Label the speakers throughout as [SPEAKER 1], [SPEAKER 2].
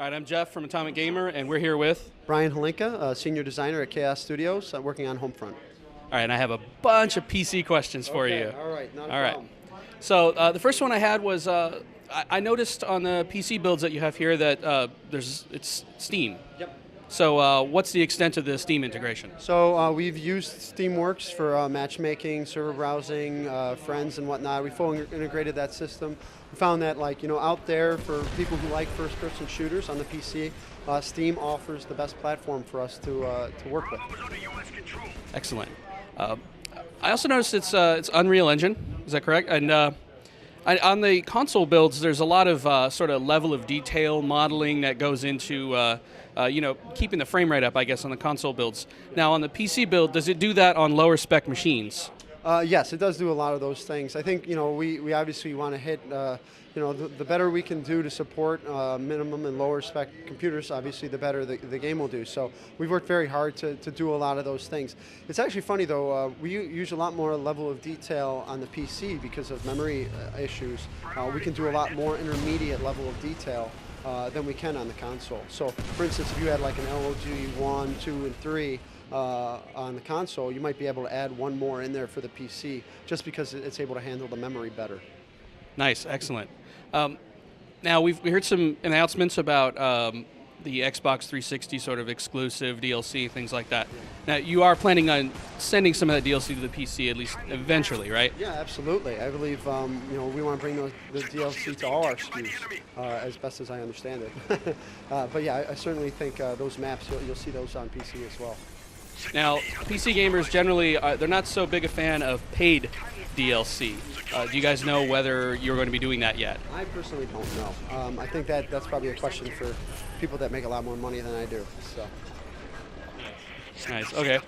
[SPEAKER 1] All right, I'm Jeff from Atomic Gamer, and we're here with
[SPEAKER 2] Brian Holinka, senior designer at Kaos Studios, working on Homefront.
[SPEAKER 1] All right, and I have a bunch of PC questions for you.
[SPEAKER 2] All right, not a
[SPEAKER 1] All right.
[SPEAKER 2] problem.
[SPEAKER 1] So the first one I had was I noticed on the PC builds that you have here that it's Steam.
[SPEAKER 2] Yep.
[SPEAKER 1] So what's the extent of the Steam integration?
[SPEAKER 2] So we've used Steamworks for matchmaking, server browsing, friends and whatnot. We fully integrated that system. We found that, out there for people who like first-person shooters on the PC, Steam offers the best platform for us to work with.
[SPEAKER 1] Excellent. I also noticed it's Unreal Engine. Is that correct? And on the console builds, there's a lot of sort of level of detail modeling that goes into keeping the frame rate up, I guess, on the console builds. Now, on the PC build, does it do that on lower spec machines?
[SPEAKER 2] Yes, it does do a lot of those things. I think we obviously want to hit the better we can do to support minimum and lower spec computers, obviously the better the game will do. So we've worked very hard to do a lot of those things. It's actually funny though, we use a lot more level of detail on the PC because of memory issues. We can do a lot more intermediate level of detail than we can on the console. So for instance, if you had like an LOG 1, 2, and 3 on the console, you might be able to add one more in there for the PC just because it's able to handle the memory better.
[SPEAKER 1] Nice, excellent. Now we heard some announcements about the Xbox 360 sort of exclusive DLC, things like that. Now you are planning on sending some of that DLC to the PC at least eventually, right?
[SPEAKER 2] Yeah, absolutely. I believe we want to bring the DLC to all our SKUs as best as I understand it. But yeah, I certainly think those maps you'll see those on PC as well.
[SPEAKER 1] Now, PC gamers generally, they're not so big a fan of paid DLC. Do you guys know whether you're going to be doing that yet?
[SPEAKER 2] I personally don't know. I think that's probably a question for people that make a lot more money than I do. So.
[SPEAKER 1] Nice, okay.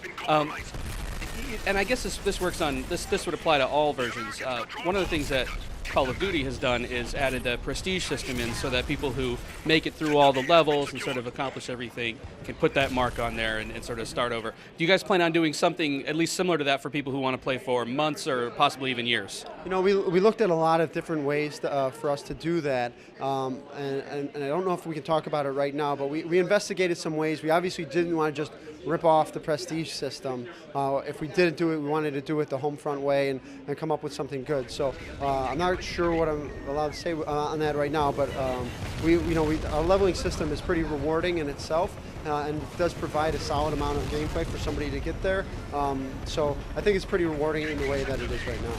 [SPEAKER 1] And I guess this works on, this would apply to all versions. One of the things that Call of Duty has done is added a prestige system in so that people who make it through all the levels and sort of accomplish everything can put that mark on there and sort of start over. Do you guys plan on doing something at least similar to that for people who want to play for months or possibly even years?
[SPEAKER 2] We looked at a lot of different ways for us to do that, and I don't know if we can talk about it right now, but we investigated some ways. We obviously didn't want to just rip off the prestige system. If we did do it, we wanted to do it the Homefront way and come up with something good. So I'm not sure what I'm allowed to say on that right now, but our leveling system is pretty rewarding in itself. And does provide a solid amount of gameplay for somebody to get there. So I think it's pretty rewarding in the way that it is right now.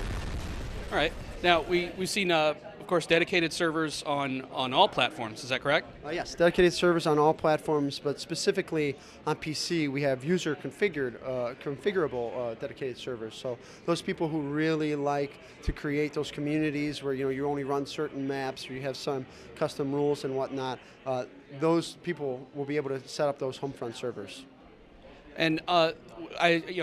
[SPEAKER 1] All right. Now, we've seen, of course, dedicated servers on all platforms. Is that correct?
[SPEAKER 2] Yes, dedicated servers on all platforms, but specifically on PC, we have user configurable dedicated servers. So those people who really like to create those communities where you only run certain maps or you have some custom rules and whatnot, those people will be able to set up those Homefront servers. And
[SPEAKER 1] I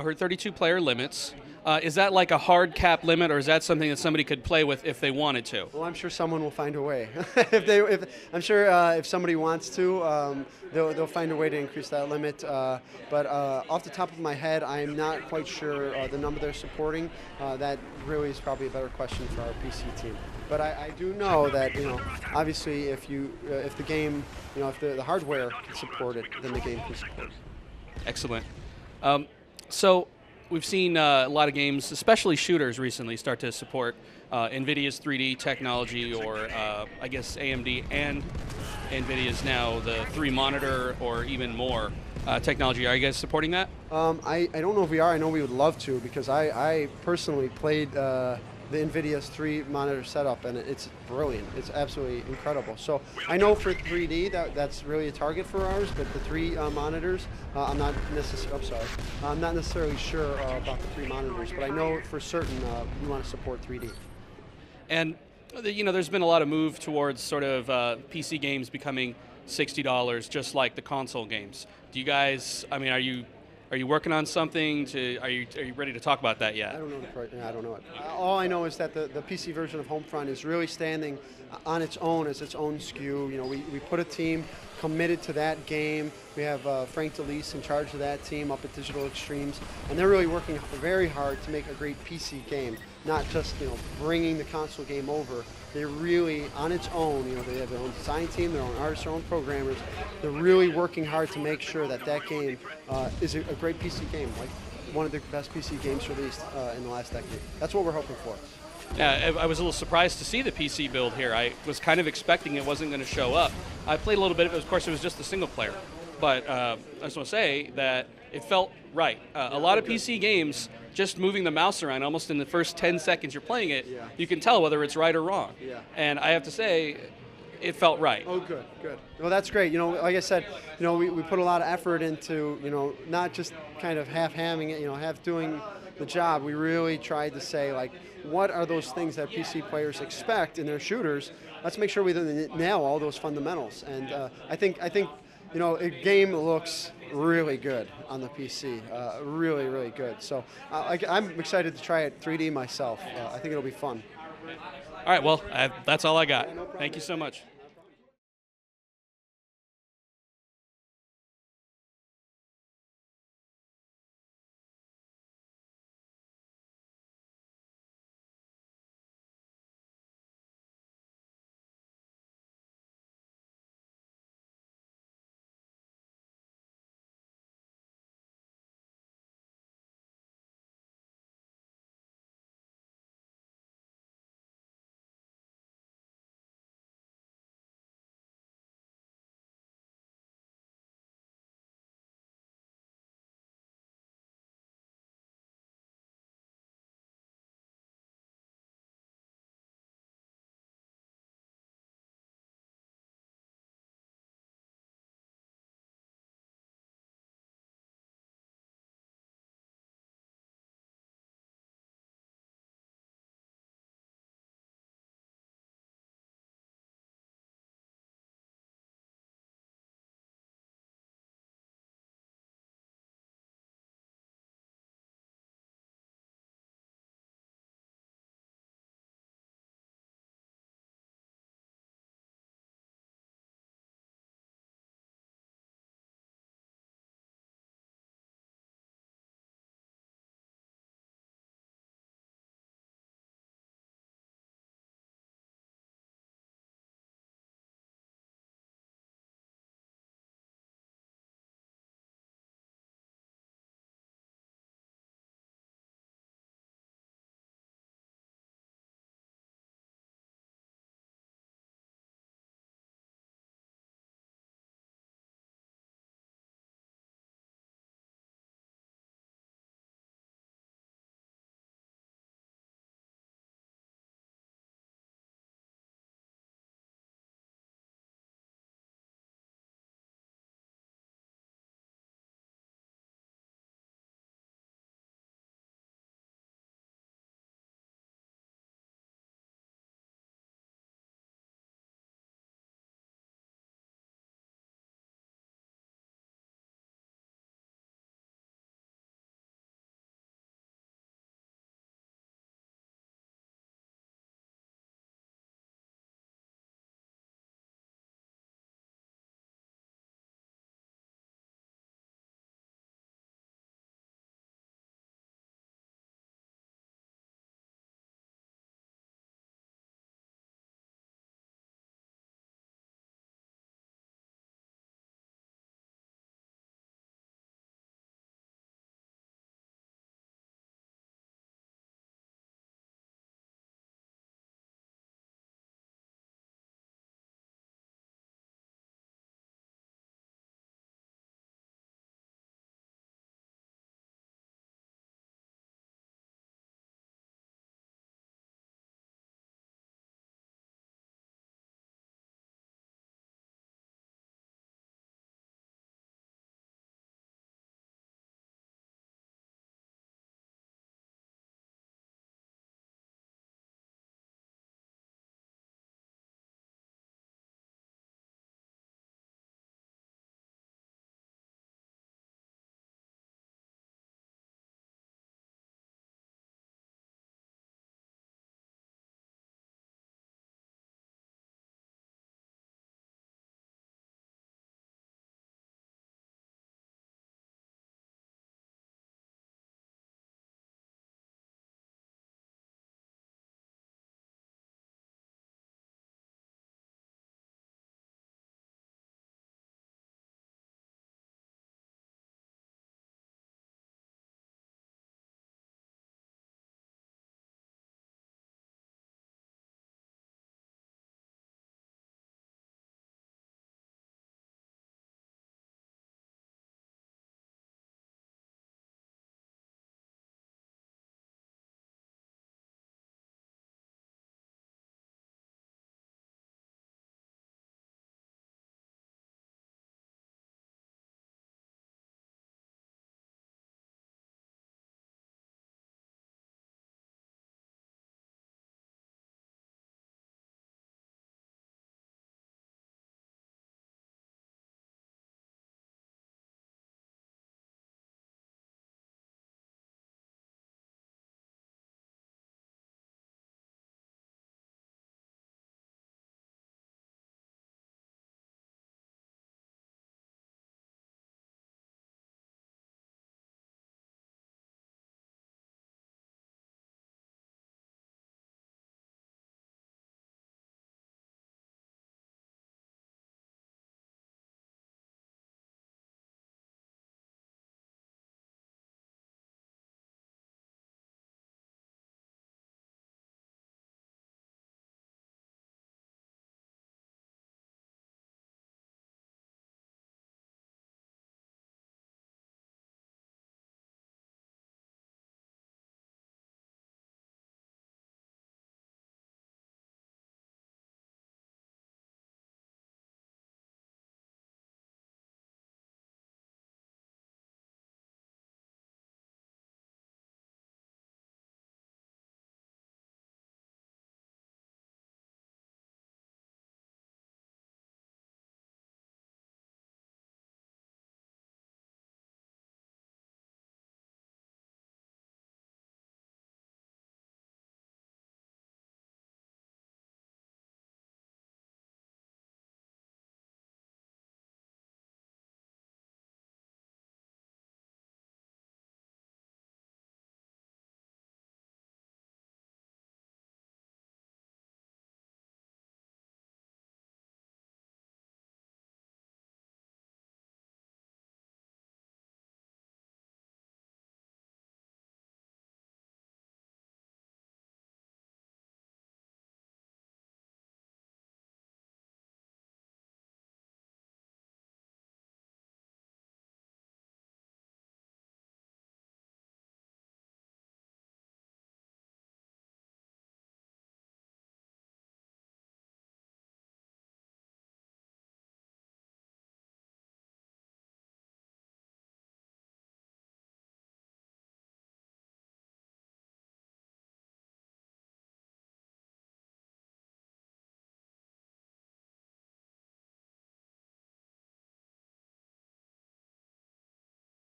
[SPEAKER 1] heard 32 player limits. Is that like a hard cap limit, or is that something that somebody could play with if they wanted to?
[SPEAKER 2] Well, I'm sure someone will find a way. I'm sure if somebody wants to, they'll find a way to increase that limit. But off the top of my head, I'm not quite sure the number they're supporting. That really is probably a better question for our PC team. But I do know that obviously if the game, if the hardware can support it, then the game can support it.
[SPEAKER 1] Excellent. So we've seen a lot of games, especially shooters recently, start to support NVIDIA's 3D technology, or I guess AMD and NVIDIA's now the 3-monitor or even more technology. Are you guys supporting that?
[SPEAKER 2] I don't know if we are. I know we would love to, because I personally played the NVIDIA's 3-monitor setup, and it's brilliant. It's absolutely incredible. So I know for 3D that's really a target for ours, but the 3 monitors, I'm not necessarily sure about the 3 monitors, but I know for certain we want to support 3D.
[SPEAKER 1] And there's been a lot of move towards sort of PC games becoming $60, just like the console games. Do you guys? I mean, Are you working on something? Are you ready to talk about that yet?
[SPEAKER 2] I don't know it. All I know is that the PC version of Homefront is really standing on its own as its own SKU. You know, we put a team committed to that game. We have Frank DeLeese in charge of that team up at Digital Extremes, and they're really working very hard to make a great PC game, not just bringing the console game over. They're really on its own. You know, they have their own design team, their own artists, their own programmers. They're really working hard to make sure that that game is a great PC game, like one of the best PC games released in the last decade. That's what we're hoping for.
[SPEAKER 1] Yeah, I was a little surprised to see the PC build here. I was kind of expecting it wasn't going to show up. I played a little bit of it. Of course, it was just the single player. But I just want to say that it felt right. A lot of PC games, just moving the mouse around almost in the first 10 seconds you're playing it, you can tell whether it's right or wrong.
[SPEAKER 2] Yeah.
[SPEAKER 1] And I have to say, it felt right.
[SPEAKER 2] Oh, good, good. Well, that's great. You know, like I said, we put a lot of effort into, not just kind of half-hamming it, half doing the job. We really tried to say, like, what are those things that PC players expect in their shooters? Let's make sure we nail all those fundamentals. And I think a game looks really good on the PC, really, really good. So I'm excited to try it 3D myself. I think it'll be fun.
[SPEAKER 1] All right, well, that's all I got. Thank you so much.